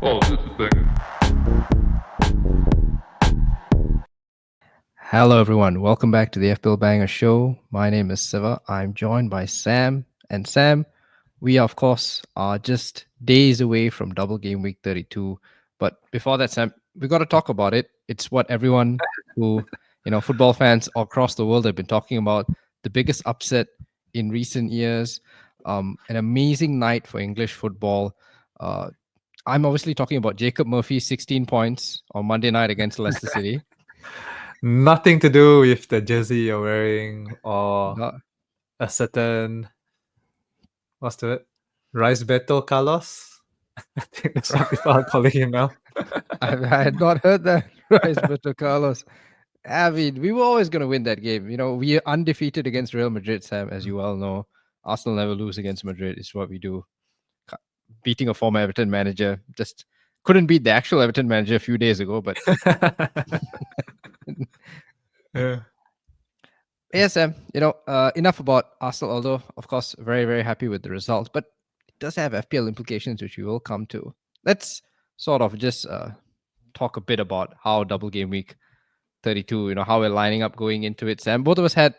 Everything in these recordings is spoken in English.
Oh, just a second. Hello, everyone. Welcome back to the FPL Banger Show. My name is Siva. I'm joined by Sam. And Sam, we, of course, are just days away from double game week 32. But before that, Sam, we got to talk about it. It's what everyone who, football fans across the world have been talking about. The biggest upset in recent years. An amazing night for English football. Uh, I'm obviously talking about Jacob Murphy's 16 points on Monday night against Leicester City. Nothing to do with the jersey you're wearing or Not, a certain, what's to it? Rice Carlos? I think that's what people are calling him now. I had not heard that, Roberto Carlos. I mean, we were always going to win that game. We are undefeated against Real Madrid, Sam, as you well know. Arsenal never lose against Madrid. It's what we do. Beating a former Everton manager, just couldn't beat the actual Everton manager a few days ago. But Yeah. yes, Sam, enough about Arsenal, although, of course, very, very happy with the results. But it does have FPL implications, which we will come to. Let's sort of just talk a bit about how double game week 32, how we're lining up going into it, Sam. Both of us had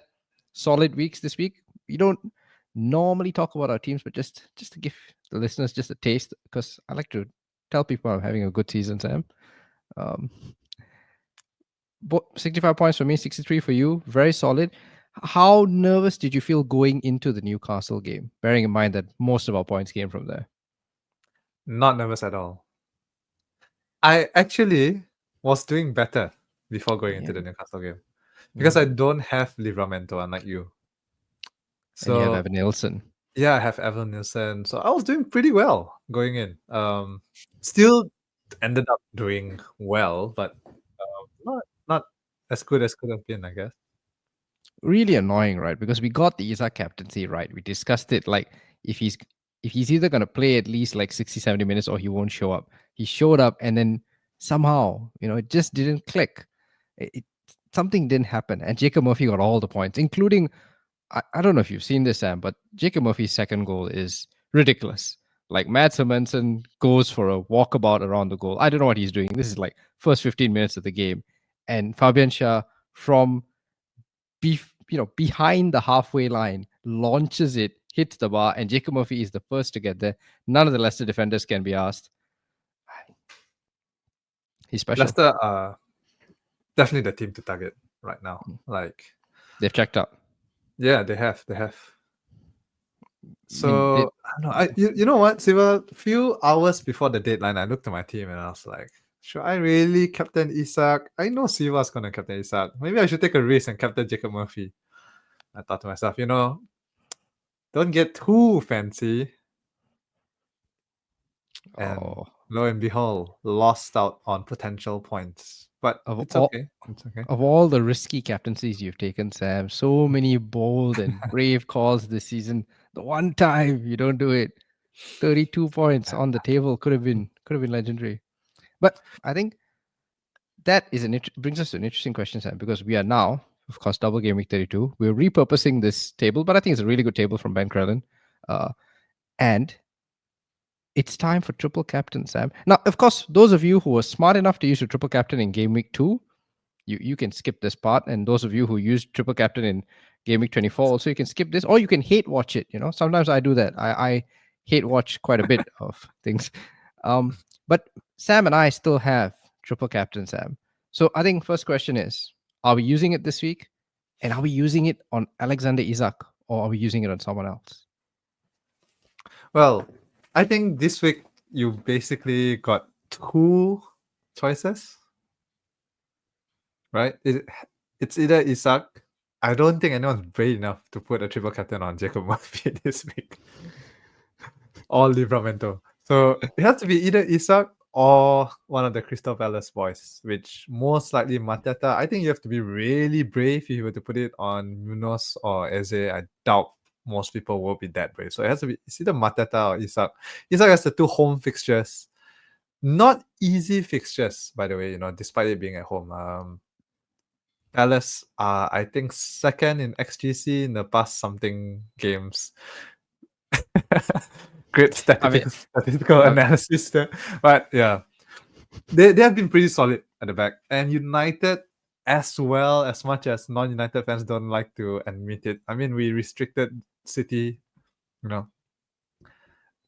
solid weeks this week. We don't normally talk about our teams, but just to give the listeners just a taste, because I like to tell people I'm having a good season, Sam. 65 points for me, 63 for you. Very solid. How nervous did you feel going into the Newcastle game, bearing in mind that most of our points came from there? Not nervous at all. I actually was doing better before going into the Newcastle game because I don't have Livramento, unlike you. And you have So Evan Nielsen. yeah, I have Evan Nielsen. So I was doing pretty well going in. Still ended up doing well, but not as good as could have been, I guess. Really annoying, right? Because we got the Isak captaincy right. We discussed it, like if he's either going to play at least like 60, 70 minutes or he won't show up. He showed up and then somehow, it just didn't click. Something didn't happen. And Jacob Murphy got all the points, including, I don't know if you've seen this, Sam, but Jacob Murphy's second goal is ridiculous. Like Mads Hermansen goes for a walkabout around the goal. I don't know what he's doing. This is like first 15 minutes of the game. And Fabian Shah from behind the halfway line, launches it, hits the bar, and Jacob Murphy is the first to get there. None of the Leicester defenders can be asked. He's special. Leicester are definitely the team to target right now. Like they've checked out. Yeah, they have. So I don't know. You know what, Siva? A few hours before the deadline, I looked at my team and I was like, should I really captain Isak? I know Siva's gonna captain Isak. Maybe I should take a risk and captain Jacob Murphy. I thought to myself, don't get too fancy. And lo and behold, lost out on potential points. But it's okay. It's okay. Of all the risky captaincies you've taken, Sam, so many bold and brave calls this season. The one time you don't do it, 32 points on the table could have been legendary. But I think that brings us to an interesting question, Sam, because we are now, of course, double game week 32. We're repurposing this table, but I think it's a really good table from Ben Krellin. And it's time for triple captain, Sam. Now, of course, those of you who were smart enough to use your triple captain in game week 2, you can skip this part. And those of you who used triple captain in game week 24, also you can skip this, or you can hate watch it. Sometimes I do that. I hate watch quite a bit of things. But Sam and I still have triple captain, Sam. So I think first question is, are we using it this week? And are we using it on Alexander Isak, or are we using it on someone else? Well, I think this week you basically got 2 choices, right? It's either Isak. I don't think anyone's brave enough to put a triple captain on Jacob Murphy this week. Or Livramento. So it has to be either Isak or one of the Crystal Palace boys, which most likely Mateta. I think you have to be really brave if you were to put it on Munoz or Eze. I doubt most people will be that brave. So it has to be, it's either Mateta or Isak. Isak has the 2 home fixtures. Not easy fixtures, by the way, despite it being at home. Palace are, I think, second in XGC in the past something games. great I mean, statistical analysis there. But yeah, they have been pretty solid at the back. And United, as well, as much as non-United fans don't like to admit it, I mean, we restricted City, you know.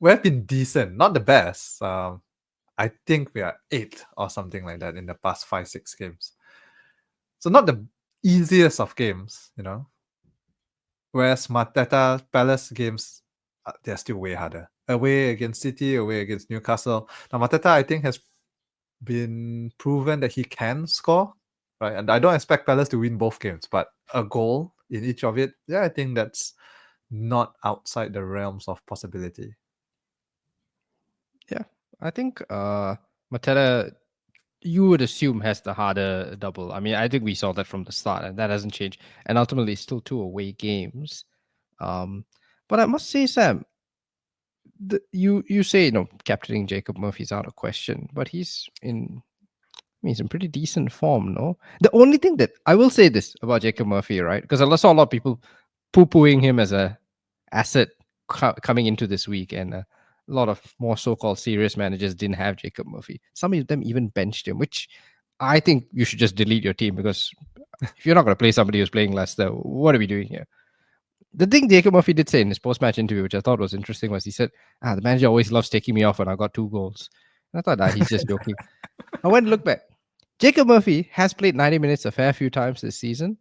We've been decent, not the best. I think we are 8th or something like that in the past 5-6 games. So not the easiest of games, you know. Whereas Mateta Palace games, they're still way harder. Away against City, away against Newcastle. Now Mateta, I think, has been proven that he can score, right? And I don't expect Palace to win both games, but a goal in each of it, yeah, I think that's not outside the realms of possibility. yeah, I think Mateta, you would assume, has the harder double. I mean, I think we saw that from the start, and that hasn't changed. And ultimately, still 2 away games. But I must say, Sam, you say captaining Jacob Murphy's out of question, but he's in pretty decent form, no? The only thing that I will say this about Jacob Murphy, right? Because I saw a lot of people poo-pooing him as a asset coming into this week, and a lot of more so-called serious managers didn't have Jacob Murphy. Some of them even benched him, which I think you should just delete your team, because if you're not going to play somebody who's playing Leicester, what are we doing here? The thing Jacob Murphy did say in his post-match interview, which I thought was interesting, was he said, the manager always loves taking me off when I got 2 goals. And I thought, he's just joking. I went and looked back. Jacob Murphy has played 90 minutes a fair few times this season,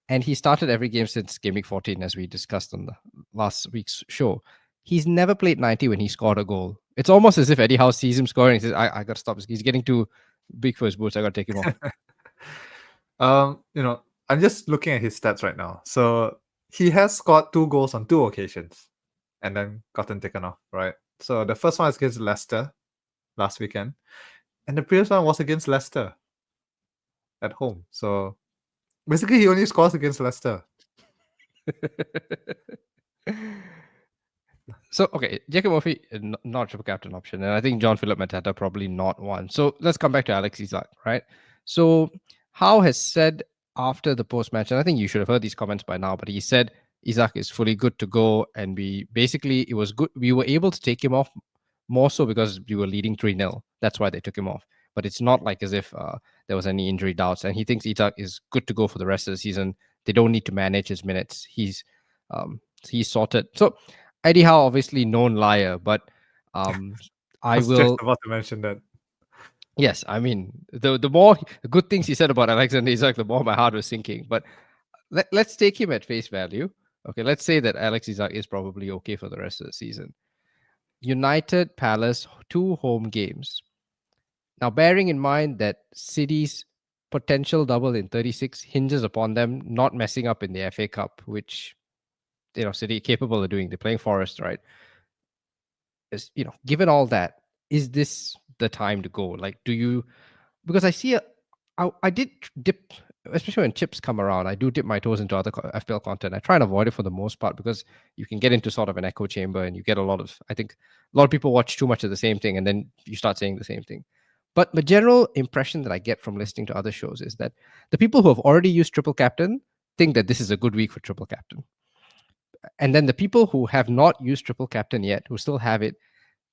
and he started every game since game week 14, as we discussed on the last week's show. He's never played 90 when he scored a goal. It's almost as if Eddie Howe sees him scoring and says, I got to stop this. He's getting too big for his boots. I got to take him off. I'm just looking at his stats right now. So he has scored 2 goals on 2 occasions and then gotten taken off, right? So the first one is against Leicester last weekend, and the previous one was against Leicester at home. So basically, he only scores against Leicester. So, okay, Jacob Murphy, not triple captain option. And I think John Philip Mateta probably not one. So let's come back to Alex Isak, right? So Howe has said after the post-match, and I think you should have heard these comments by now, but he said Isak is fully good to go. And it was good. We were able to take him off more so because we were leading 3-0. That's why they took him off. But it's not like as if there was any injury doubts. And he thinks Isak is good to go for the rest of the season. They don't need to manage his minutes. He's sorted. So Eddie Howe, obviously known liar, but I was will. just about to mention that. Yes, I mean the more good things he said about Alexander Isak, the more my heart was sinking. But let's take him at face value. Okay, let's say that Alex Isak is probably okay for the rest of the season. United, Palace, 2 home games. Now, bearing in mind that City's potential double in 36 hinges upon them not messing up in the FA Cup, which City capable of doing. They're playing Forest, right? Given all that, is this the time to go? Like, do you? Because I did dip, especially when chips come around. I do dip my toes into other FPL content. I try and avoid it for the most part because you can get into sort of an echo chamber, and you get I think a lot of people watch too much of the same thing, and then you start saying the same thing. But the general impression that I get from listening to other shows is that the people who have already used triple captain think that this is a good week for triple captain. And then the people who have not used triple captain yet, who still have it,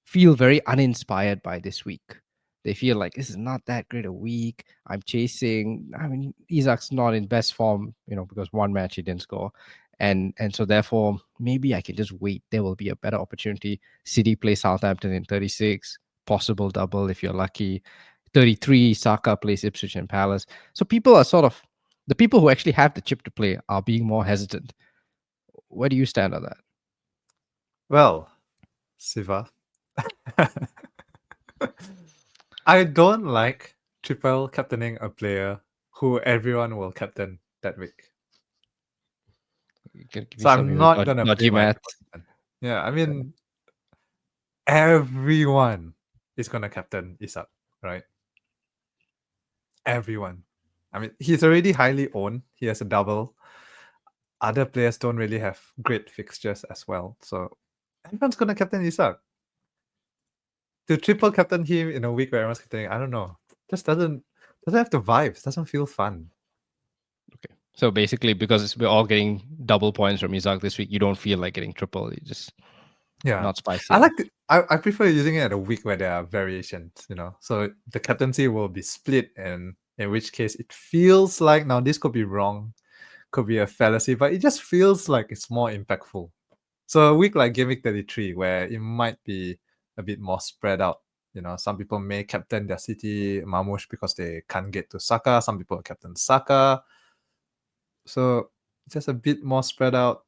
feel very uninspired by this week. They feel like this is not that great a week. I'm chasing. I mean, Isak's not in best form, because one match he didn't score. And so therefore, maybe I can just wait. There will be a better opportunity. City plays Southampton in 36, possible double if you're lucky. 33, Saka plays Ipswich and Palace. So people are the people who actually have the chip to play are being more hesitant. Where do you stand on that? Well, Siva, I don't like triple captaining a player who everyone will captain that week. So I'm not gonna play my math. Yeah, I mean, everyone is gonna captain Isak, right? Everyone. I mean, he's already highly owned. He has a double. Other players don't really have great fixtures as well, so everyone's gonna captain Isak. To triple captain him in a week where everyone's captaining, I don't know. Just doesn't have the vibes. Doesn't feel fun. Okay. So basically, because we're all getting double points from Isak this week, you don't feel like getting triple. You just Yeah. not spicy I like enough. it. I prefer using it at a week where there are variations, So the captaincy will be split, and in which case it feels like, now this could be wrong, could be a fallacy, but it just feels like it's more impactful. So a week like Game Week 33, where it might be a bit more spread out. Some people may captain their city Mamush because they can't get to Saka. Some people captain Saka. So just a bit more spread out.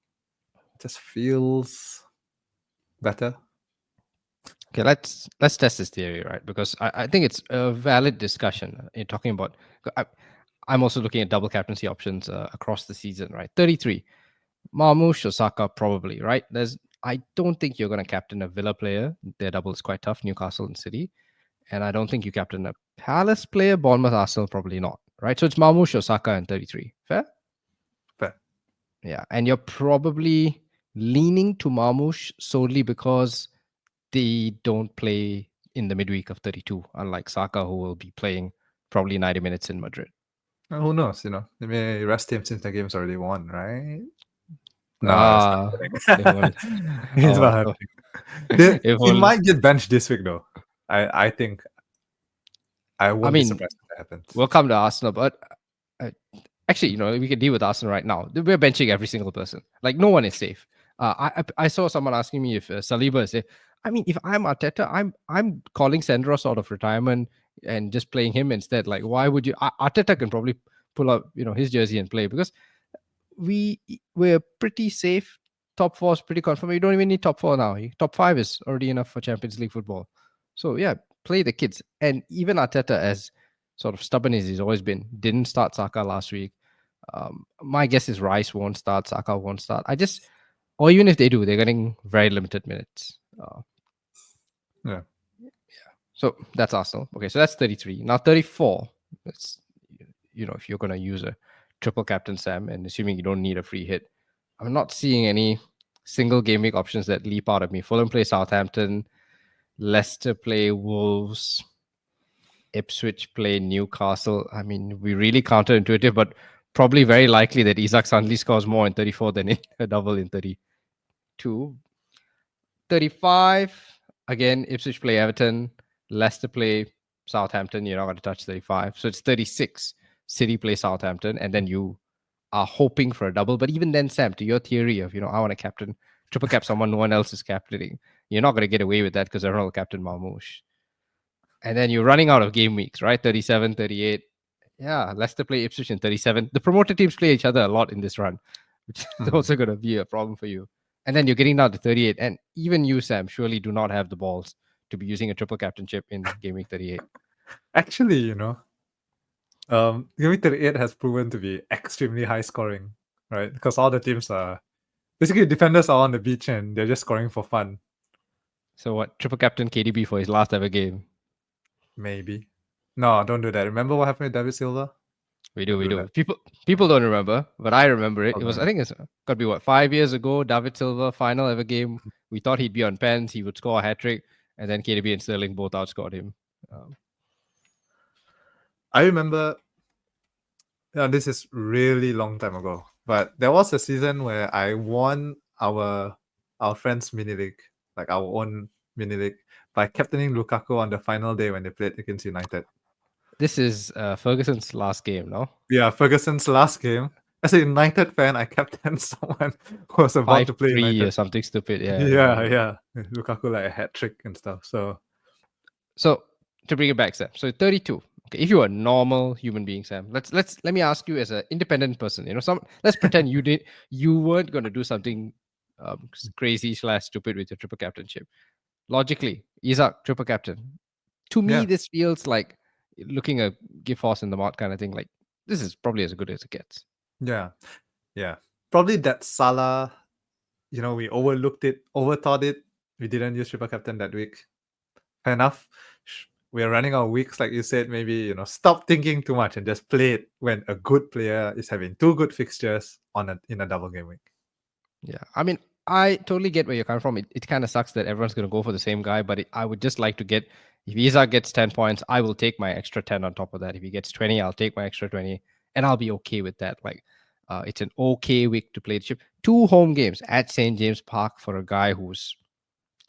Just feels better. Okay, let's test this theory, right? Because I think it's a valid discussion. You're talking about. I, I'm also looking at double captaincy options across the season, right? 33, Marmoush, Osaka, probably, right? I don't think you're going to captain a Villa player. Their double is quite tough, Newcastle and City. And I don't think you captain a Palace player, Bournemouth, Arsenal, probably not, right? So it's Marmoush, Osaka, and 33. Fair? But Yeah. And you're probably leaning to Marmoush solely because they don't play in the midweek of 32, unlike Saka, who will be playing probably 90 minutes in Madrid. who knows? They may rest him since the game's already won, right? No, it's not Ah, if only. happening. It's Oh, not happening. if He only. might get benched this week, though. I think I I won't be mean, surprised if that happens. we'll come to Arsenal, but uh, actually, we can deal with Arsenal right now. We're benching every single person. Like, no one is safe. I saw someone asking me if Saliba is safe. I mean, if I'm Arteta, I'm calling Senderos out of retirement and just playing him instead. Like, why would you? Arteta can probably pull up, his jersey and play because we're pretty safe. Top four is pretty confirmed. You don't even need top four now. Top five is already enough for Champions League football. So yeah, play the kids. And even Arteta, as sort of stubborn as he's always been, didn't start Saka last week. My guess is Rice won't start, Saka won't start. Or even if they do, they're getting very limited minutes. Yeah. So that's Arsenal. Okay, so that's 33. Now 34. That's if you're gonna use a triple captain Sam, and assuming you don't need a free hit, I'm not seeing any single game week options that leap out at me. Fulham play Southampton, Leicester play Wolves, Ipswich play Newcastle. I mean, we really counterintuitive, but probably very likely that Isak suddenly scores more in 34 than in a double in 32. 35, again, Ipswich play Everton, Leicester play Southampton. You're not going to touch 35. So it's 36. City play Southampton, and then you are hoping for a double. But even then, Sam, to your theory of, I want to captain, triple cap someone no one else is captaining, you're not going to get away with that because everyone will captain Marmoush. And then you're running out of game weeks, right? 37, 38. Yeah, Leicester play Ipswich in 37. The promoted teams play each other a lot in this run, which is Mhm. also going to be a problem for you. And then you're getting down to 38. And even you, Sam, surely do not have the balls to be using a triple captainship in game week 38. Actually, Game Week 38 has proven to be extremely high scoring, right? Because all the teams are basically defenders are on the beach and they're just scoring for fun. So what? Triple captain KDB for his last ever game. Maybe. No, don't do that. Remember what happened with David Silva? We do, Don't we do do. that. People don't remember, but I remember it. Oh, It was, no. I think it's got to be 5 years ago. David Silva final ever game. We thought he'd be on pens. He would score a hat trick, and then KDB and Sterling both outscored him. I remember. Yeah, this is really long time ago, but there was a season where I won our friends mini league, like our own mini league, by captaining Lukaku on the final day when they played against United. This is Ferguson's last game, no? Yeah, Ferguson's last game. As a United fan, I captained someone who was about to play 5-3 or United. something stupid. Yeah, I Yeah, remember. yeah. Lukaku like a hat trick and stuff. So So to bring it back, Sam. So 32. Okay, if you're a normal human being, Sam, let me ask you as an independent person. Let's pretend you weren't going to do something crazy / stupid with your triple captainship. Logically, Isak triple captain. To me, yeah, this feels like looking a give horse in the mouth kind of thing. Like this is probably as good as it gets. yeah, yeah. Probably that Salah, we overlooked it, overthought it. We didn't use triple captain that week. Fair enough. We're running our weeks, like you said. Maybe stop thinking too much and just play it when a good player is having two good fixtures in a double game week. Yeah, I mean, I totally get where you're coming from. It kind of sucks that everyone's going to go for the same guy, but I would just like to get, if Isak gets 10 points, I will take my extra 10 on top of that. If he gets 20, I'll take my extra 20, and I'll be okay with that. Like, it's an okay week to play the chip. 2 home games at St. James Park for a guy who's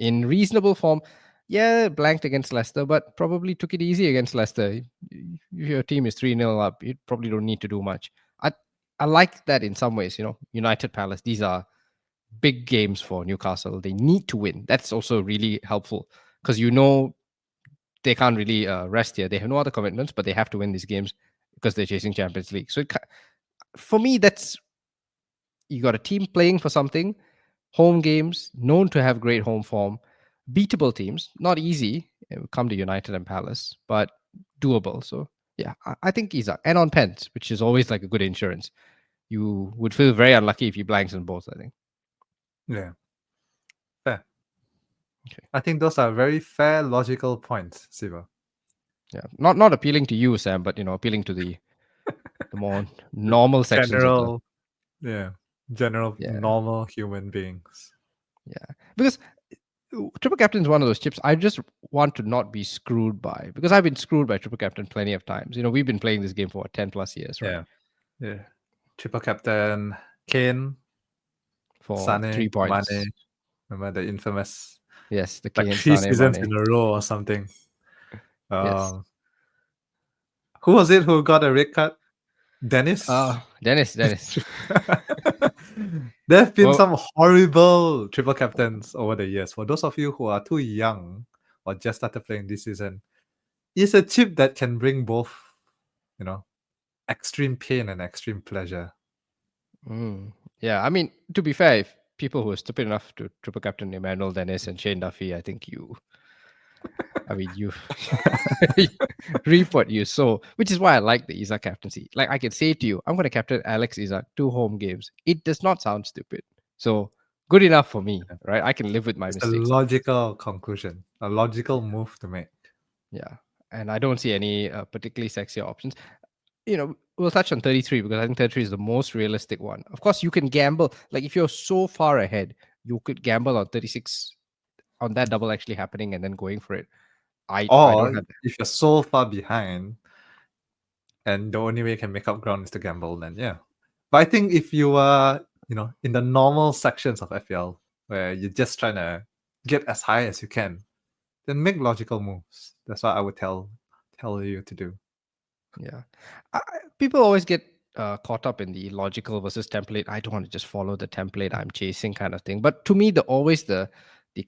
in reasonable form. Yeah, blanked against Leicester, but probably took it easy against Leicester. If your team is 3-0 up, you probably don't need to do much. I like that in some ways, United Palace, these are big games for Newcastle. They need to win. That's also really helpful because they can't really rest here. They have no other commitments, but they have to win these games because they're chasing Champions League. So for me, that's you got a team playing for something, home games, known to have great home form, beatable teams, not easy. It will come to United and Palace, but doable. So yeah, I think Isak and on pens, which is always like a good insurance. You would feel very unlucky if you blanks in both, I think. Yeah. Fair. Okay. I think those are very fair, logical points, Siva. Yeah. Not appealing to you, Sam, but appealing to the more normal sections of the General, yeah, general yeah, normal human beings. yeah. Because triple captain is one of those chips I just want to not be screwed by, because I've been screwed by triple captain plenty of times. We've been playing this game for 10 plus years, right? Yeah. Yeah. Triple captain, Kane, For Sane, 3 points. Mane. Remember the infamous, Yes, the like Kane, 3 seasons Mane. in a row or something. Yes. Who was it who got a red card? Dennis? Dennis. There have been Well, some horrible triple captains over the years. For those of you who are too young or just started playing this season, it's a chip that can bring both, extreme pain and extreme pleasure. yeah, I mean, to be fair, if people who are stupid enough to triple captain Emmanuel Dennis and Shane Duffy, I mean, you reap what you sow, which is why I like the Isak captaincy. Like, I can say to you, I'm going to captain Alex Isak 2 home games. It does not sound stupid. So, good enough for me, right? I can live with my It's a mistakes. logical conclusion, a logical move to make. Yeah. And I don't see any particularly sexier options. We'll touch on 33 because I think 33 is the most realistic one. Of course, you can gamble. Like, if you're so far ahead, you could gamble on 36, on that double actually happening and then going for it. I don't Or have if you're so far behind and the only way you can make up ground is to gamble, then yeah. But I think if you are, in the normal sections of FPL where you're just trying to get as high as you can, then make logical moves. That's what I would tell you to do. Yeah. People always get caught up in the logical versus template. I don't want to just follow the template I'm chasing kind of thing. But to me, the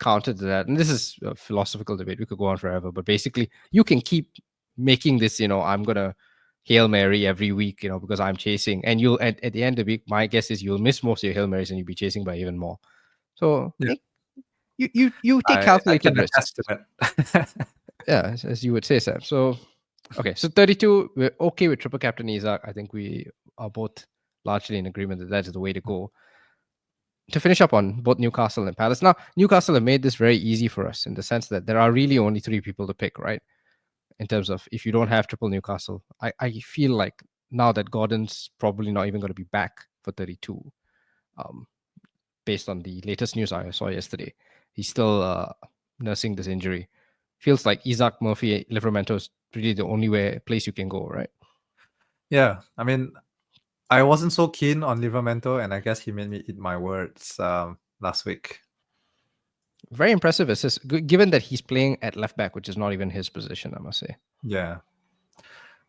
counter to that, and this is a philosophical debate, we could go on forever, but basically you can keep making this, I'm gonna Hail Mary every week, because I'm chasing. And you'll at the end of the week, my guess is you'll miss most of your Hail Marys and you'll be chasing by even more. So Yeah. you take I calculated can risks. attest to that. Yeah, as you would say, Sam. So okay, so 32, we're okay with triple captain Isak. I think we are both largely in agreement that that is the way to go. To finish up on both Newcastle and Palace. Now, Newcastle have made this very easy for us in the sense that there are really only 3 people to pick, right? In terms of if you don't have triple Newcastle, I feel like now that Gordon's probably not even going to be back for 32, um, based on the latest news I saw yesterday. He's still nursing this injury. Feels like Isak, Murphy, Livramento is really the only place you can go, right? Yeah, I mean, I wasn't so keen on Livramento, and I guess he made me eat my words last week. Very impressive assist, given that he's playing at left back, which is not even his position, I must say. Yeah.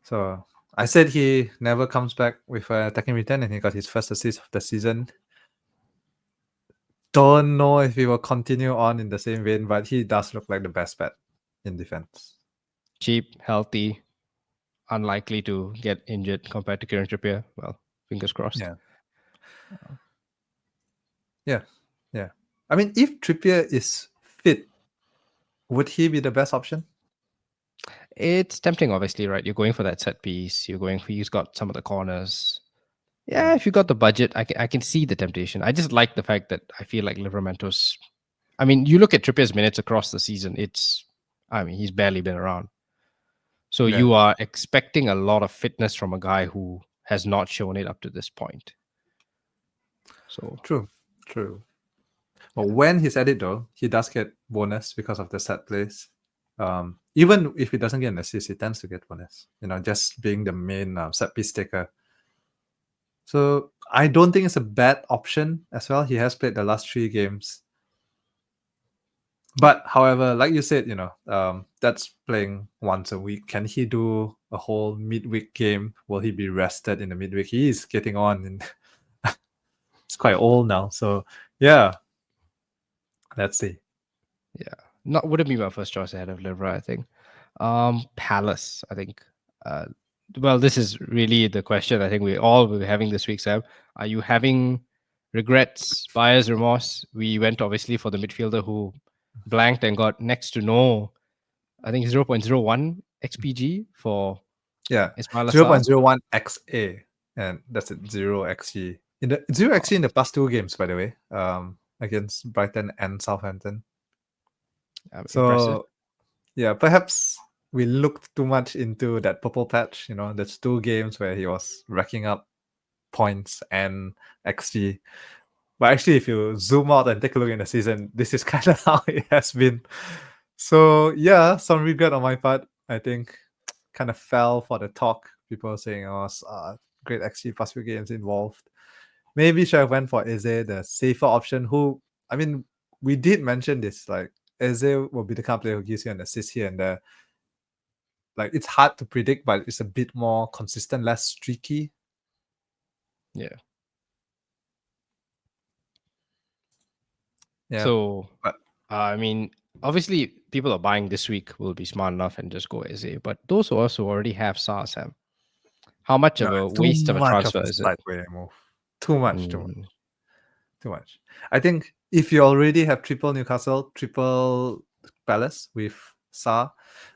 So I said he never comes back with a attacking return, and he got his first assist of the season. Don't know if he will continue on in the same vein, but he does look like the best bet in defense. Cheap, healthy, unlikely to get injured compared to Kieran Trippier. Well, fingers crossed. Yeah. Yeah. I mean, if Trippier is fit, would he be the best option? It's tempting, obviously, right? You're going for that set piece. He's got some of the corners. Yeah, if you got the budget, I can see the temptation. I just like the fact that I feel like Livramento's. I mean, you look at Trippier's minutes across the season. He's barely been around. So Yeah. you are expecting a lot of fitness from a guy who has not shown it up to this point. So True. But when he's at it, though, he does get bonus because of the set plays. Even if he doesn't get an assist, he tends to get bonus. Just being the main set piece taker. So I don't think it's a bad option as well. He has played the last 3 games. But however, like you said, that's playing once a week. Can he do a whole midweek game? Will he be rested in the midweek? He is getting on, and it's quite old now. So yeah, let's see. Yeah, not wouldn't be my first choice ahead of Liver, I think. Palace, I think. Uh, well, this is really the question I think we all will be having this week, Sam. Are you having regrets, buyer's remorse? We went obviously for the midfielder who blanked and got next to no, I think 0.01 XPG for Yeah, Ismail zero Assar. point zero 0.01 XA, and that's it, 0 XG. In the 0 XG in the past two games, by the way, against Brighton and Southampton. Impressive. So yeah, perhaps we looked too much into that purple patch. There's two games where he was racking up points and XG. But actually, if you zoom out and take a look in the season, this is kind of how it has been. So yeah, some regret on my part. I think kind of fell for the talk. People saying, "Oh, great XG past few games involved." Maybe should have went for Eze, the safer option. Who, I mean, we did mention this. Like Eze will be the kind of player who gives you an assist here and there. Like it's hard to predict, but it's a bit more consistent, less streaky. Yeah. Yeah, So, but I mean, obviously, people are buying this week will be smart enough and just go Eze. But those who also already have SAR, Sam, how much no, of a it's too waste of a much of transfer a is it? sideway move. Too much, too much. Mm, Too much. I think if you already have triple Newcastle, triple Palace with Sa,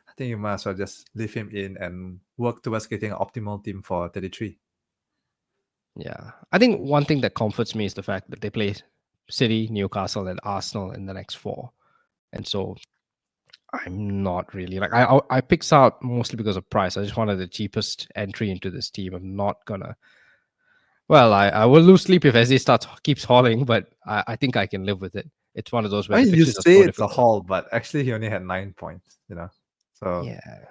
I think you might as well just leave him in and work towards getting an optimal team for 33. yeah. I think one thing that comforts me is the fact that they play City, Newcastle, and Arsenal in the next four. And so I'm not really like I picked SAR mostly because of price. I just wanted the cheapest entry into this team. I'm not gonna. Well, I will lose sleep if Eze starts keeps hauling, but I think I can live with it. It's one of those where I the mean, you fixtures are say so it's a difficult. haul, but actually he only had 9 points. So Yeah.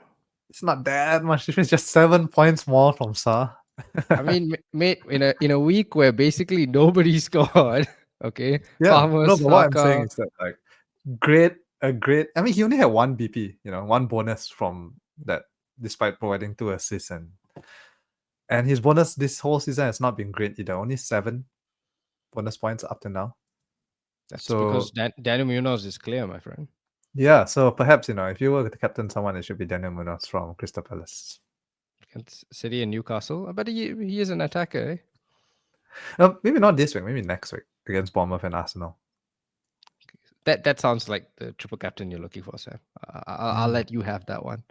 it's not that much difference, just 7 points more from Sa. I mean, mate, in a week where basically nobody scored, okay, Yeah, Palmer, no, but what I'm saying Saka, is that like great. I mean, he only had one BP, one bonus from that, despite providing 2 assists, and his bonus this whole season has not been great either. Only 7 bonus points up to now. that's because So Daniel Munoz is clear, my friend. yeah, so perhaps if you were to captain someone, it should be Daniel Munoz from Crystal Palace. Against City and Newcastle, but he is an attacker. Eh? Maybe not this week. Maybe next week against Bournemouth and Arsenal. That sounds like the triple captain you're looking for, Sam. I'll let you have that one.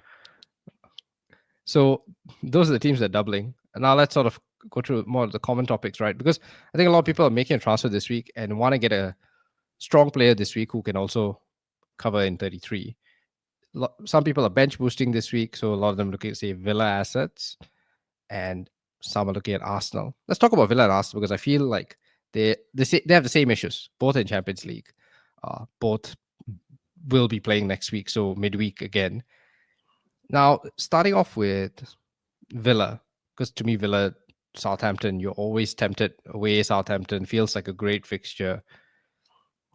So those are the teams that are doubling. And now let's sort of go through more of the common topics, right? Because I think a lot of people are making a transfer this week and want to get a strong player this week who can also cover in 33. Some people are bench boosting this week, so a lot of them looking at say Villa assets, and some are looking at Arsenal. Let's talk about Villa and Arsenal because I feel like they have the same issues, both in Champions League. Both will be playing next week, so midweek again. Now, starting off with Villa, because to me, Villa, Southampton, you're always tempted away. Southampton feels like a great fixture.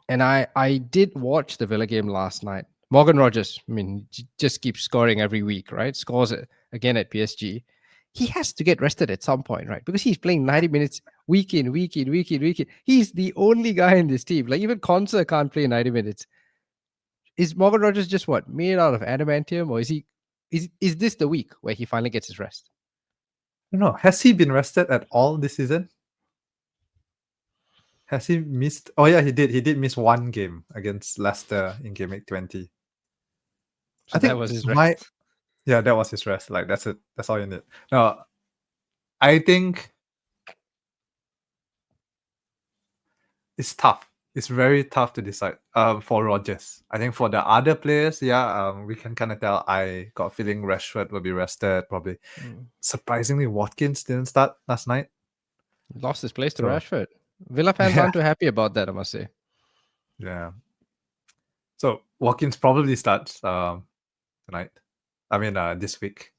And I did watch the Villa game last night. Morgan Rogers, I mean, just keeps scoring every week, right? Scores again at PSG. He has to get rested at some point, right? Because he's playing 90 minutes week in, week in, week in, week in. He's the only guy in this team. Like even Konsa can't play 90 minutes. Is Morgan Rogers just what made out of adamantium, or is this the week where he finally gets his rest? I don't know. Has he been rested at all this season? Has he missed? Oh yeah, he did. He did miss one game against Leicester in game week 20. So I that think was his rest. yeah, that was his rest. Like that's it. That's all you need. No, I think it's tough. It's very tough to decide. For Rogers, I think for the other players, yeah, we can kind of tell. I got a feeling Rashford will be rested. Probably. Surprisingly, Watkins didn't start last night. Lost his place to So Rashford. Villa fans yeah, aren't too happy about that, I must say. yeah. So Watkins probably starts tonight. I mean, this week.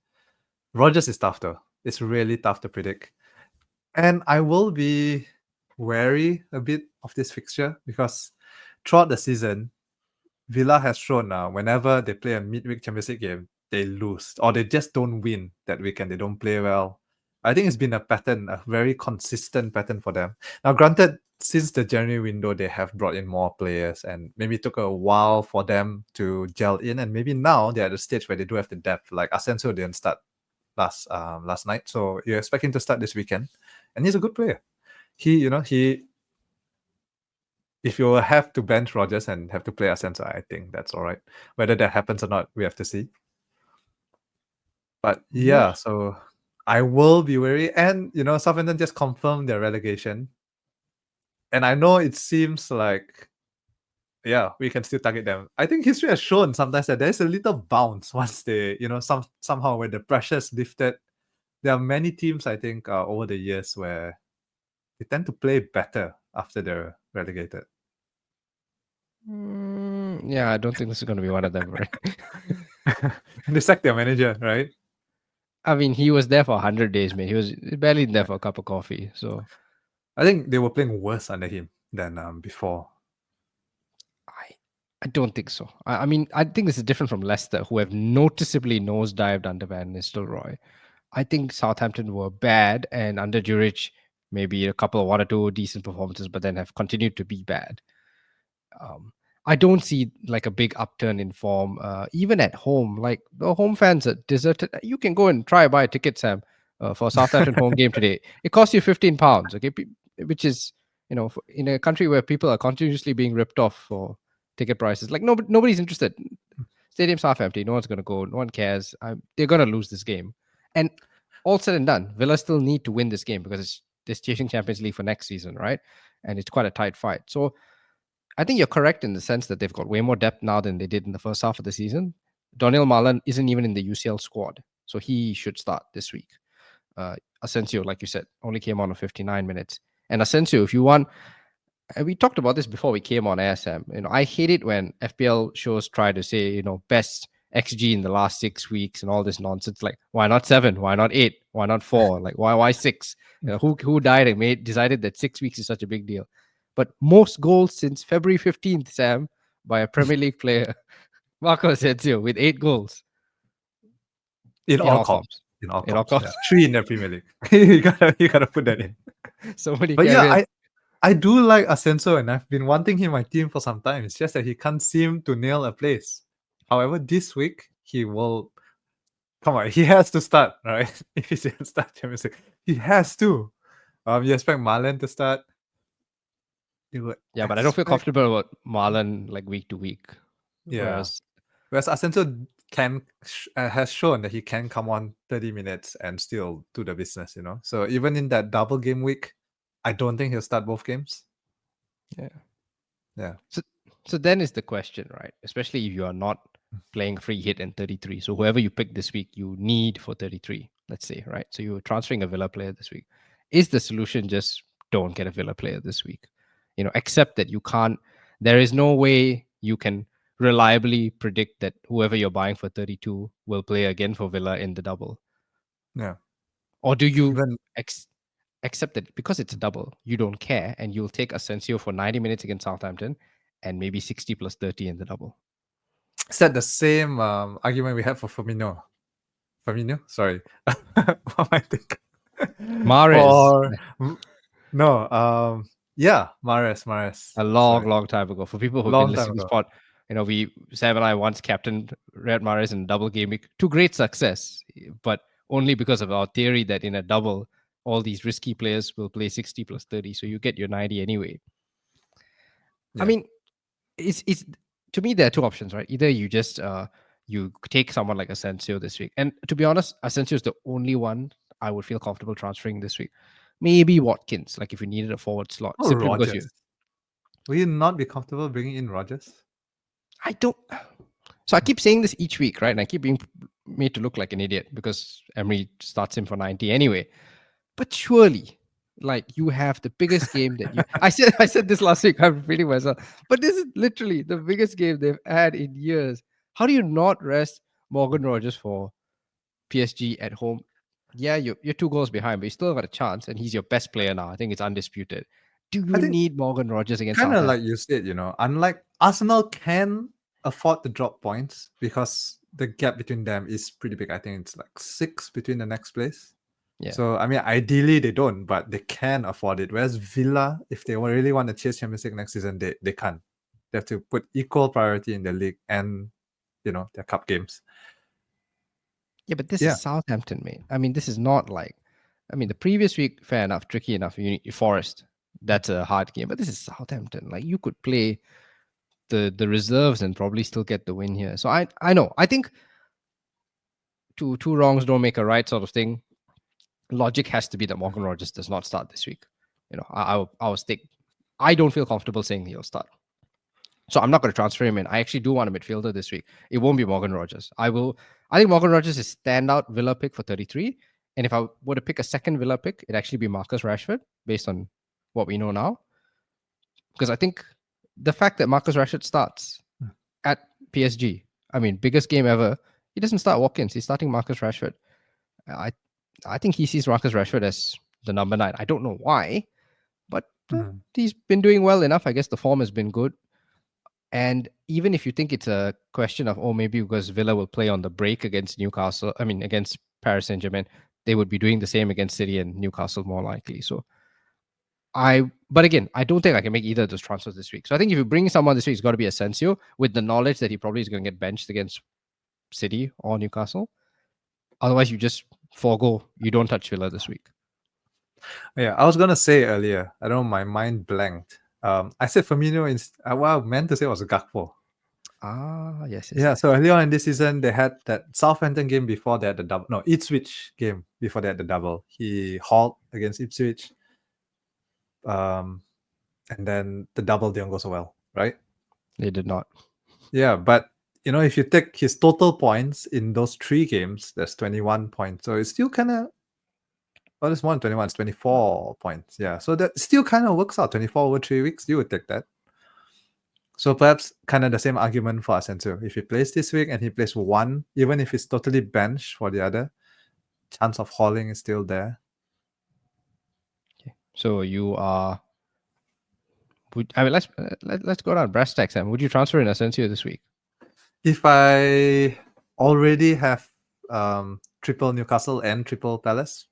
Rogers is tough though. It's really tough to predict, and I will be wary a bit of this fixture because throughout the season, Villa has shown whenever they play a midweek Champions League game, they lose or they just don't win that weekend. They don't play well. I think it's been a pattern, a very consistent pattern for them. Now, granted, since the January window, they have brought in more players and maybe it took a while for them to gel in. And maybe now they're at the stage where they do have the depth. Like Asensio didn't start last night, so you expect him to start this weekend, and he's a good player. He if you have to bench Rogers and have to play Asensio, I think that's all right. Whether that happens or not, we have to see. But yeah, so I will be wary. And Southampton just confirmed their relegation. And I know it seems like, yeah, we can still target them. I think history has shown sometimes that there's a little bounce once they, somehow when the pressure's lifted. There are many teams, I think, over the years where they tend to play better after they're relegated. Yeah, I don't think this is going to be one of them, right? And they sacked their manager, right? I mean, he was there for 100 days, man. He was barely there for a cup of coffee. So I think they were playing worse under him than before. I don't think so. I mean, I think this is different from Leicester, who have noticeably nosedived under Van Nistelrooy. I think Southampton were bad, and under Jurich, maybe a couple of one or two decent performances, but then have continued to be bad. I don't see like a big upturn in form, even at home. Like the home fans are deserted. You can go and try buy a ticket, Sam, for a Southampton home game today. It costs you £15, okay, which is in a country where people are continuously being ripped off for ticket prices. Like nobody's interested. Stadium's half empty. No one's going to go. No one cares. They're going to lose this game. And all said and done, Villa still need to win this game because it's chasing Champions League for next season, right? And it's quite a tight fight. So I think you're correct in the sense that they've got way more depth now than they did in the first half of the season. Daniel Malan isn't even in the UCL squad, so he should start this week. Asensio, like you said, only came on for 59 minutes. And Asensio, if you want, and we talked about this before we came on air, Sam. I hate it when FPL shows try to say, best XG in the last 6 weeks and all this nonsense. Like, why not 7? Why not 8? Why not 4? Like, why 6? Who died and decided that 6 weeks is such a big deal? But most goals since February 15th, Sam, by a Premier League player, Marco Asensio, with 8 goals. In all comps. In all comps. Yeah. 3 in the Premier League. you gotta put that in. So many. But yeah, I do like Asensio, and I've been wanting him in my team for some time. It's just that he can't seem to nail a place. However, this week he will. Come on, he has to start, right? If he's going to start Champions League, he has to. You expect Marlon to start. Yeah, but I don't feel comfortable about Marlon like week to week. Yeah. Whereas Asensio has shown that he can come on 30 minutes and still do the business, So even in that double game week, I don't think he'll start both games. Yeah. So then is the question, right? Especially if you are not playing free hit and 33. So whoever you pick this week, you need for 33, let's say, right? So you're transferring a Villa player this week. Is the solution just don't get a Villa player this week? Except that you can't, there is no way you can reliably predict that whoever you're buying for 32 will play again for Villa in the double. Yeah. Or do you accept that because it's a double, you don't care and you'll take Asensio for 90 minutes against Southampton and maybe 60 plus 30 in the double? Is that the same argument we had for Firmino? Sorry. What am I thinking? Mahrez. No, yeah, Mahrez. A long time ago. For people who've been listening to this pod, Sam and I once captained Riyad Mahrez in a double game week to great success, but only because of our theory that in a double, all these risky players will play 60 plus 30, so you get your 90 anyway. Yeah. I mean, it's to me there are two options, right? Either you just you take someone like Asensio this week, and to be honest, Asensio is the only one I would feel comfortable transferring this week. Maybe Watkins, like if you needed a forward slot. Simply Rogers. Will you not be comfortable bringing in Rogers? I don't. So I keep saying this each week, right? And I keep being made to look like an idiot because Emery starts him for 90 anyway. But surely, like, you have the biggest game that you. I said this last week. I'm repeating myself, but this is literally the biggest game they've had in years. How do you not rest Morgan Rogers for PSG at home? Yeah, you're 2 goals behind, but you still got a chance, and he's your best player now. I think it's undisputed. Do you need Morgan Rogers against kind of Southampton? like you said, unlike Arsenal can afford to drop points because the gap between them is pretty big. I think it's like 6 between the next place. Yeah. So I mean, ideally they don't, but they can afford it. Whereas Villa, if they really want to chase Champions League next season, they can't. They have to put equal priority in the league and their cup games. Yeah, but this Yeah. is Southampton, mate. I mean, this is not like, I mean, the previous week, fair enough, tricky enough. Forest, that's a hard game, but this is Southampton. Like, you could play the reserves and probably still get the win here. So I know. I think two wrongs don't make a right sort of thing. Logic has to be that Morgan Rogers does not start this week. I will stick. I don't feel comfortable saying he'll start. So I'm not going to transfer him in. I actually do want a midfielder this week. It won't be Morgan Rogers. I think Morgan Rogers is standout Villa pick for 33. And if I were to pick a second Villa pick, it'd actually be Marcus Rashford based on what we know now. Because I think the fact that Marcus Rashford starts at PSG, I mean, biggest game ever, he doesn't start Watkins. He's starting Marcus Rashford. I think he sees Marcus Rashford as the number 9. I don't know why, but he's been doing well enough. I guess the form has been good. And even if you think it's a question of, maybe because Villa will play on the break against against Paris Saint-Germain, they would be doing the same against City and Newcastle more likely. So but again, I don't think I can make either of those transfers this week. So I think if you bring someone this week, it's got to be Asensio with the knowledge that he probably is going to get benched against City or Newcastle. Otherwise, you just forego. You don't touch Villa this week. Yeah, I was gonna say earlier. I don't know, my mind blanked. I said Firmino. What I meant to say was Gakpo. Yes. Yeah, so early on in this season, they had that Southampton game before they had the double. No, Ipswich game before they had the double. He hauled against Ipswich. And then the double didn't go so well, right? They did not. Yeah, but if you take his total points in those 3 games, there's 21 points. So it's still kind of, it's more than 21, it's 24 points. Yeah, so that still kind of works out. 24 over 3 weeks, you would take that. So perhaps kind of the same argument for Asensio. If he plays this week and he plays one, even if he's totally benched for the other, chance of hauling is still there. Okay. So you are. Let's go down brass tacks. Would you transfer in Asensio this week? If I already have triple Newcastle and triple Palace,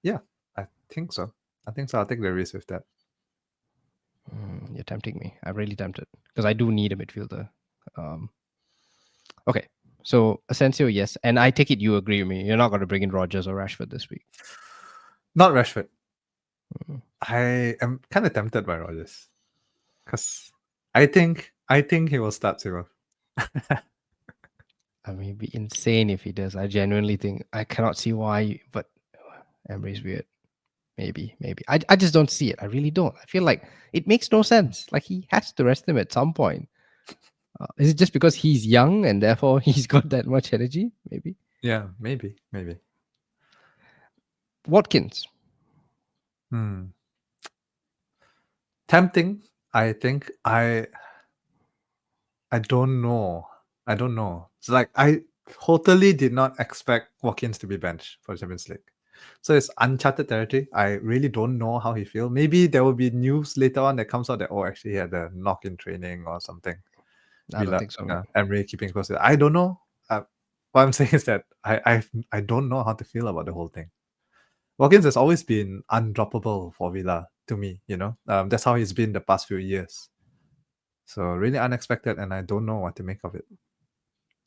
yeah, I think so. I'll take the risk with that. You're tempting me. I'm really tempted because I do need a midfielder. Okay, so Asensio, yes, and I take it you agree with me. You're not going to bring in Rogers or Rashford this week. Not Rashford. I am kind of tempted by Rogers because I think he will start zero. I mean, it'd be insane if he does. I genuinely think I cannot see why, but Emery's weird. Maybe. I just don't see it. I really don't. I feel like it makes no sense. Like he has to rest him at some point. Is it just because he's young and therefore he's got that much energy? Maybe. Yeah, maybe. Watkins. Tempting. I think I don't know. It's like I totally did not expect Watkins to be benched for the Champions League. So it's uncharted territory. I really don't know how he feels. Maybe there will be news later on that comes out that actually he had a knock in training or something. I don't think so. Emery keeping close. I don't know. What I'm saying is that I don't know how to feel about the whole thing. Watkins has always been undroppable for Villa to me. That's how he's been the past few years. So really unexpected, and I don't know what to make of it.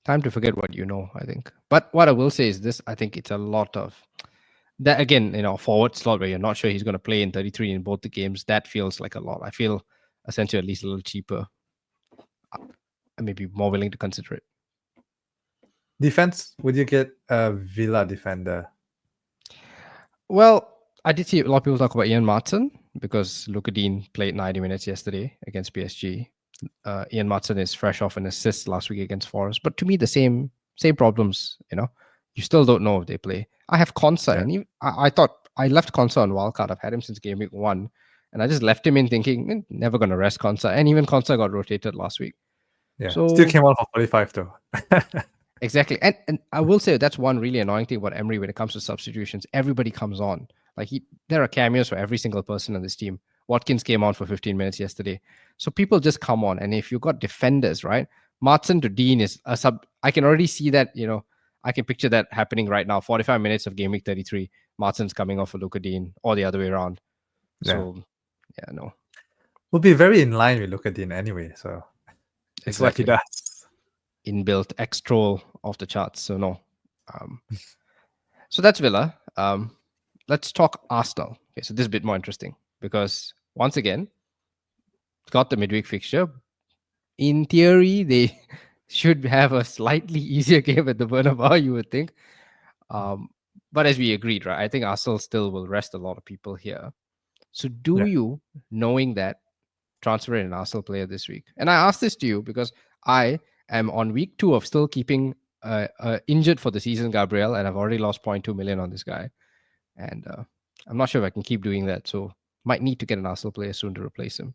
Time to forget what you know, I think. But what I will say is this: I think it's a lot of that again. Forward slot where you're not sure he's going to play in 33 in both the games. That feels like a lot. I feel Asensio at least a little cheaper. I may be more willing to consider it. Defense? Would you get a Villa defender? Well, I did see a lot of people talk about Ian Martin because Luka Dean played 90 minutes yesterday against PSG. Ian Martin is fresh off an assist last week against Forest. But to me, the same problems, You still don't know if they play. I have Konsa, and I thought I left Konsa on wildcard. I've had him since game week 1. And I just left him in thinking, never going to rest Konsa. And even Konsa got rotated last week. Yeah, so, still came out for 45 though. Exactly. And I will say that's one really annoying thing about Emery when it comes to substitutions. Everybody comes on. Like there are cameos for every single person on this team. Watkins came on for 15 minutes yesterday. So people just come on. And if you've got defenders, right, Martson to Dean is a sub. I can already see that. I can picture that happening right now. 45 minutes of game week 33. Martson's coming off for Luka Dean, or the other way around. Yeah. So, yeah, no, Will be very in line with Luka Dean anyway, so it's what he exactly. does. Inbuilt X-Troll off the charts. So, no. Um, so that's Villa. Let's talk Arsenal. Okay, so this is a bit more interesting because once again, got the midweek fixture. In theory, they should have a slightly easier game at the Bernabeu, you would think. But as we agreed, right, I think Arsenal still will rest a lot of people here. So do Yeah. you, knowing that, transfer an Arsenal player this week? And I ask this to you because I am on week 2 of still keeping injured for the season Gabriel, and I've already lost 0.2 million on this guy. And I'm not sure if I can keep doing that. So might need to get an Arsenal player soon to replace him.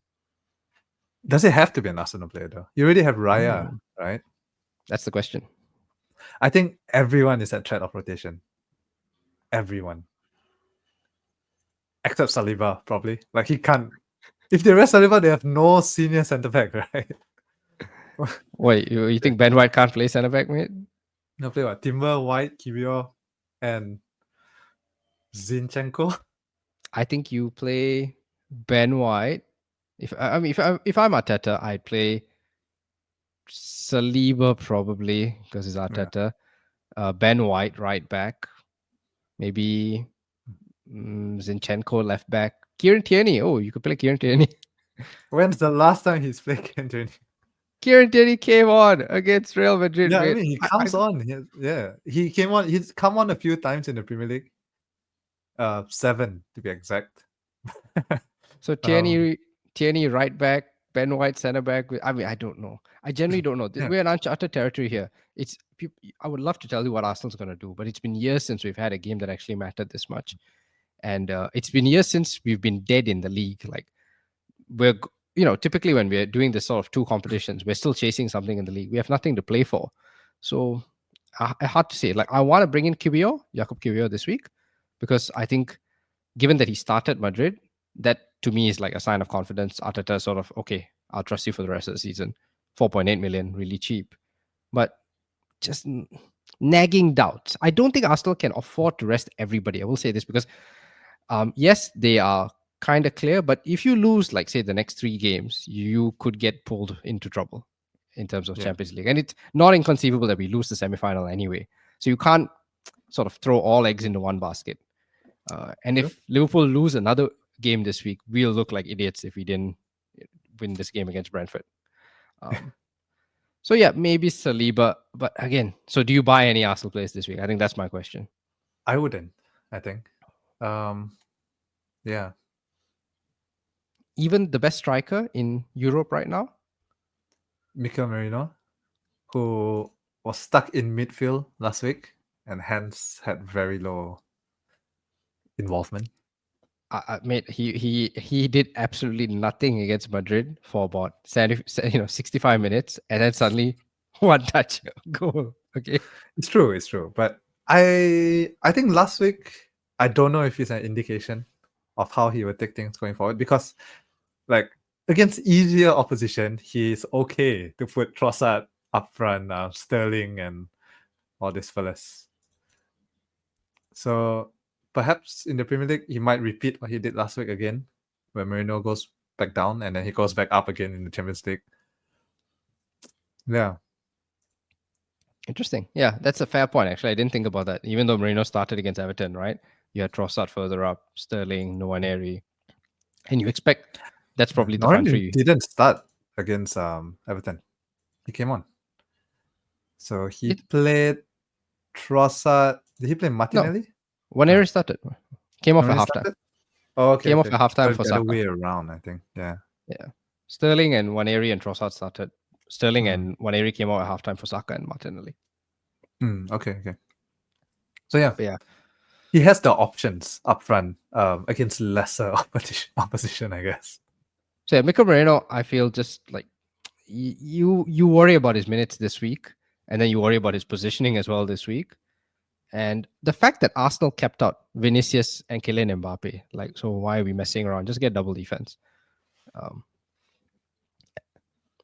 Does it have to be an Arsenal player though? You already have Raya, Mm, right? that's the question. I think everyone is at threat of rotation. Everyone. Except Saliba, probably. Like he can't. If they rest Saliba, they have no senior centre back, right? Wait, you think Ben White can't play centre back, mate? No, play what? Timber, White, Kibio, and Zinchenko. I think you play Ben White. If I'm Arteta, I'd play Saliba probably because it's Yeah. Arteta. Ben White right back. Maybe Zinchenko left back. Kieran Tierney. Oh, you could play Kieran Tierney. When's the last time he's played Kieran? Kieran Tierney came on against Real Madrid. Yeah, I mate. mean he comes on. He came on. He's come on a few times in the Premier League. 7 to be exact. So Tierney right back, Ben White center back. I don't know. I generally don't know. Yeah. We're in uncharted territory here. I would love to tell you what Arsenal's going to do, but it's been years since we've had a game that actually mattered this much, and it's been years since we've been dead in the league. Like typically when we're doing this sort of 2 competitions, we're still chasing something in the league. We have nothing to play for, so hard to say. Like I want to bring in Jakub Kibio this week because I think, given that he started Madrid, that to me is like a sign of confidence. Arteta sort of, okay, I'll trust you for the rest of the season. 4.8 million, really cheap. But just nagging doubts. I don't think Arsenal can afford to rest everybody. I will say this because, yes, they are kind of clear, but if you lose, like, say, the next 3 games, you could get pulled into trouble in terms of Champions League. And it's not inconceivable that we lose the semi-final anyway. So you can't sort of throw all eggs into one basket. And if Liverpool lose another game this week, we'll look like idiots if we didn't win this game against Brentford. So yeah, maybe Saliba. But again, so do you buy any Arsenal players this week? I think that's my question. I wouldn't. I think. Yeah. Even the best striker in Europe right now? Mikel Merino, who was stuck in midfield last week and hence had very low involvement. Mate, he did absolutely nothing against Madrid for about 65 minutes, and then suddenly one touch goal. Okay, It's true. But I think last week, I don't know if it's an indication of how he would take things going forward because, like, against easier opposition, he's okay to put Trossard up front, Sterling, and all these fellas. So perhaps in the Premier League, he might repeat what he did last week again, where Merino goes back down and then he goes back up again in the Champions League. Yeah. interesting. Yeah, that's a fair point. Actually, I didn't think about that. Even though Merino started against Everton, right? You had Trossard further up, Sterling, Nwaneri, and you expect that's probably the front Noren three. didn't start against Everton. He came on. So he played Trossard. Did he play Martinelli? Nwaneri started. Came off at Nwaneri halftime. started? Oh, okay. Came off at halftime So for the other Saka. way around, I think. Yeah. Yeah. Sterling and Nwaneri and Trossard started. Sterling and Nwaneri came out at halftime for Saka and Martinelli. Okay. So yeah. But yeah. He has the options up front against lesser opposition, I guess. So yeah, Mikel Merino, I feel just like you worry about his minutes this week, and then you worry about his positioning as well this week. And the fact that Arsenal kept out Vinicius and Kylian Mbappe, like, so why are we messing around? Just get double defense.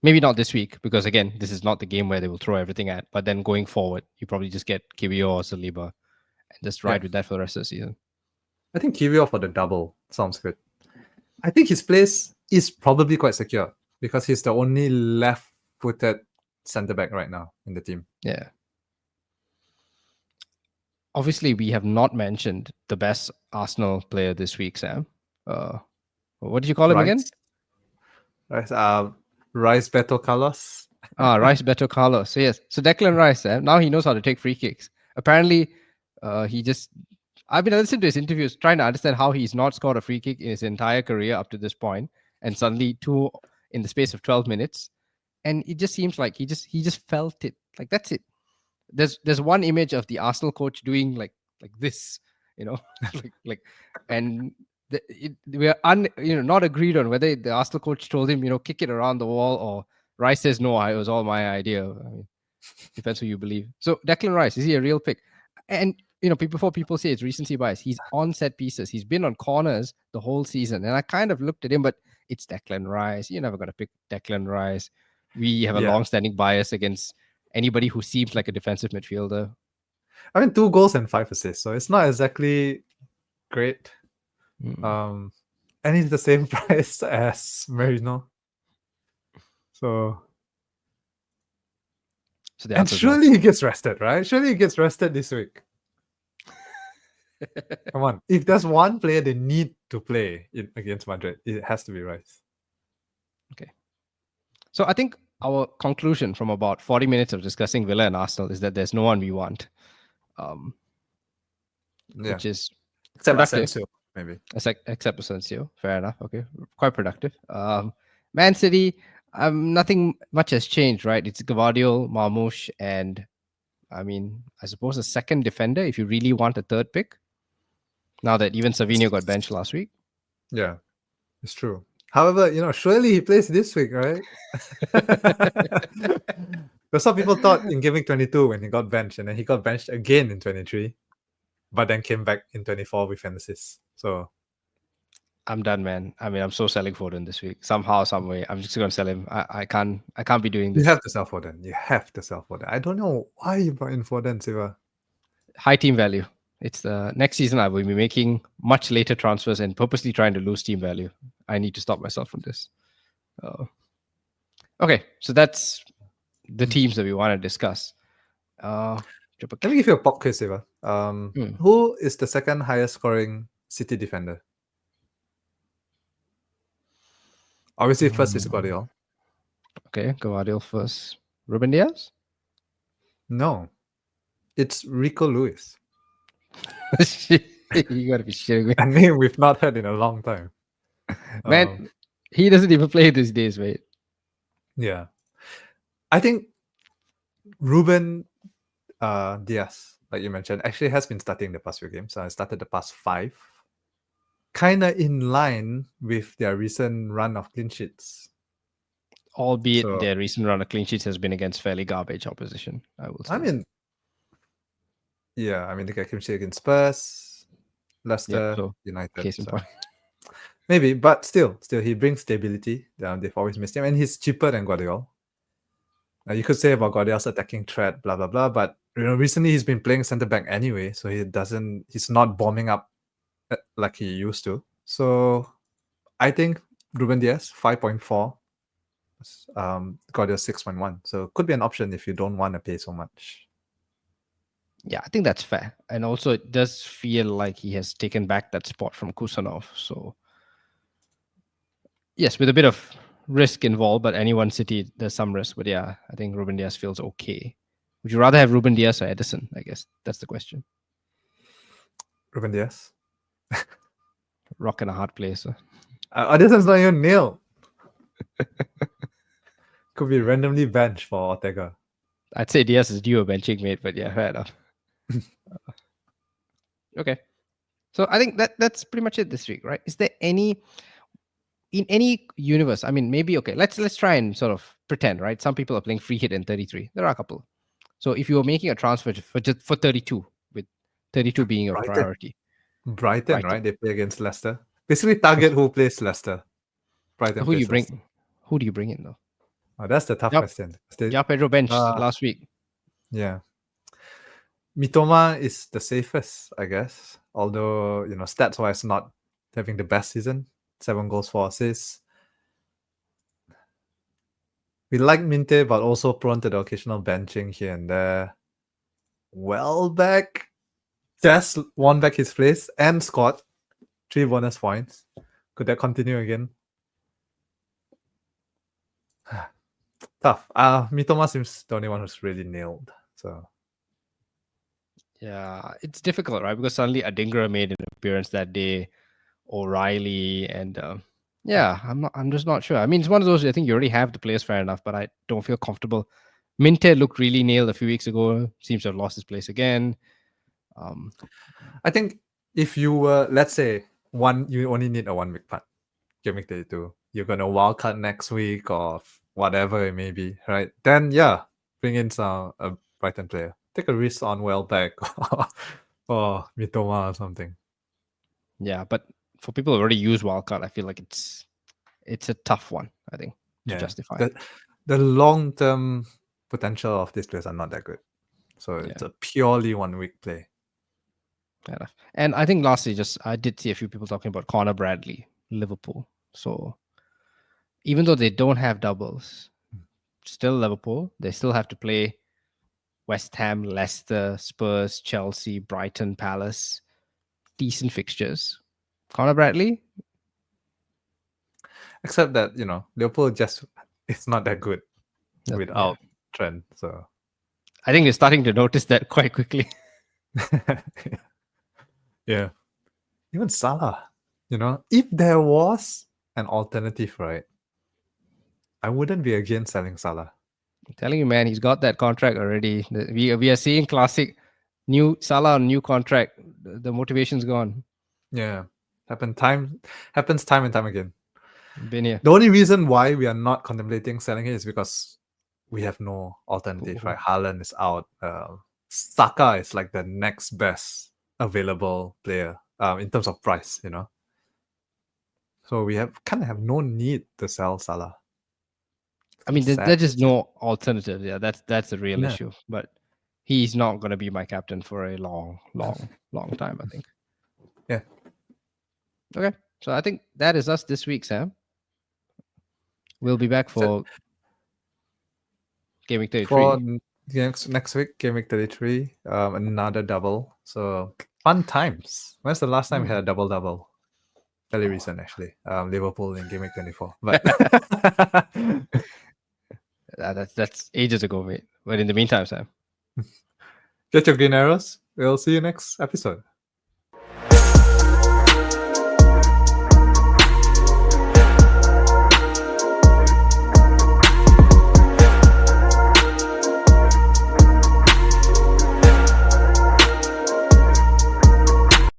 Maybe not this week, because again, this is not the game where they will throw everything at. But then going forward, you probably just get KBO or Saliba and just Yeah. ride with that for the rest of the season. I think Kiwior for the double sounds good. I think his place is probably quite secure because he's the only left-footed centre back right now in the team. Yeah. Obviously, we have not mentioned the best Arsenal player this week, Sam. What did you call him again? Rice, Rice Beto Carlos. Rice Beto Carlos. So yes, so Declan Rice, now he knows how to take free kicks. Apparently, he just. I've been listening to his interviews, trying to understand how he's not scored a free kick in his entire career up to this point, and suddenly two in the space of 12 minutes, and it just seems like he just felt it. Like that's it. There's one image of the Arsenal coach doing like this, like, and we are not agreed on whether the Arsenal coach told him kick it around the wall, or Rice says no, it was all my idea. I mean, depends who you believe. So Declan Rice, is he a real pick? And before people say it's recency bias, he's on set pieces. He's been on corners the whole season, and I kind of looked at him, but it's Declan Rice. You're never gonna pick Declan Rice. We have a long-standing bias against anybody who seems like a defensive midfielder. I mean, 2 goals and 5 assists, so it's not exactly great. And he's the same price as Merino. So and surely he gets rested, right? Surely he gets rested this week. Come on. If there's one player they need to play against Madrid, it has to be Rice. Okay. So I think our conclusion from about 40 minutes of discussing Villa and Arsenal is that there's no one we want. Which is except productive. Asensio, maybe. Except Asensio. Fair enough. Okay. Quite productive. Man City, nothing much has changed, right? It's Gvardiol, Marmoush, and I suppose a second defender if you really want a third pick. Now that even Savinho got benched last week. Yeah, it's true. However, surely he plays this week, right? Because some people thought in Gaming 22 when he got benched, and then he got benched again in 23, but then came back in 24 with an assist. So I'm done, man. I'm so selling Foden this week. Somehow, some way, I'm just gonna sell him. I can't be doing this. You have to sell Foden. You have to sell Foden. I don't know why you brought in Foden, Siva. High team value. It's the next season I will be making much later transfers and purposely trying to lose team value. I need to stop myself from this. Okay, so that's the teams that we want to discuss. Let me give you a pop quiz, Siva. Who is the second highest scoring City defender? Obviously, first is Gvardiol. Okay, Gvardiol first. Ruben Diaz? No, it's Rico Lewis. You gotta be shitting me. A name we've not heard in a long time. Man, he doesn't even play these days, mate. Yeah. I think Ruben Diaz, like you mentioned, actually has been starting the past few games. I started the past 5. Kind of in line with their recent run of clean sheets. Albeit their recent run of clean sheets has been against fairly garbage opposition, I will say. They got clean sheet against Spurs, Leicester, United. Case in point. Maybe, but still, he brings stability. They've always missed him, and he's cheaper than Gvardiol. You could say about Guardiola's attacking threat, blah blah blah, but recently he's been playing centre back anyway, so he's not bombing up like he used to. So I think Ruben Diaz 5.4, Guardiola 6.1. So could be an option if you don't want to pay so much. Yeah, I think that's fair, and also it does feel like he has taken back that spot from Kusanov. So yes, with a bit of risk involved, but any one City there's some risk. But yeah, I think Ruben Diaz feels okay. Would you rather have Ruben Diaz or Edison? I guess that's the question. Ruben Diaz. Rock and a hard place. Edison's not even nil. Could be randomly benched for Ortega. I'd say Diaz is due a benching, mate, but yeah, fair enough. Okay. So I think that's pretty much it this week, right? Is there in any universe? Maybe okay. Let's try and sort of pretend, right? Some people are playing free hit in 33. There are a couple. So if you were making a transfer for 32, with 32 being your priority. Brighton, right? They play against Leicester. Basically, target who plays Leicester. Brighton. Who do you bring in though? Oh, that's the tough Yep. question. Yeah, Pedro benched Uh, last week. yeah. Mitoma is the safest, I guess. Although, stats wise, not having the best season. 7 goals, 4 assists. We like Minte, but also prone to the occasional benching here and there. Welbeck just won back his place and scored 3 bonus points. Could that continue again? Tough. Mitoma seems the only one who's really nailed. So Yeah, it's difficult, right? Because suddenly Adingra made an appearance that day, O'Reilly, and yeah, I'm just not sure. I mean, it's one of those. I think you already have the players, fair enough, but I don't feel comfortable. Minte looked really nailed a few weeks ago. Seems to have lost his place again. I think if you were, let's say, you only need a 1 week punt, Game Week 32. You're gonna wildcard next week or whatever it may be, right? Then yeah, bring in a Brighton player. Take a risk on Welbeck or Mitoma or something. Yeah, but for people who already use wildcard, I feel like it's a tough one. I think to justify. The long term potential of these players are not that good, so it's a purely 1 week play. Fair enough. And I think lastly, I did see a few people talking about Connor Bradley, Liverpool. So even though they don't have doubles, still Liverpool, they still have to play West Ham, Leicester, Spurs, Chelsea, Brighton, Palace. Decent fixtures. Connor Bradley? Except that, Liverpool just it's not that good without Trent. So I think they're starting to notice that quite quickly. yeah. Even Salah, if there was an alternative, right? I wouldn't be against selling Salah. I'm telling you, man, he's got that contract already. We are seeing classic new Salah on new contract. The motivation's gone. Yeah. Happens time and time again. Been here. The only reason why we are not contemplating selling it is because we have no alternative, right? Haaland is out. Saka is like the next best available player in terms of price, So we kind of have no need to sell Salah. I mean, there's just no alternative. Yeah, that's the real Yeah. issue. But he's not going to be my captain for a long time, I think. Yeah. Okay. So I think that is us this week, Sam. We'll be back for Game Week 33. For next week, Game Week 33, another double. So fun times. When's the last time we had a double? Fairly recent, actually. Liverpool in Game Week 24. But that's ages ago, mate. But in the meantime, Sam, get your green arrows. We'll see you next episode.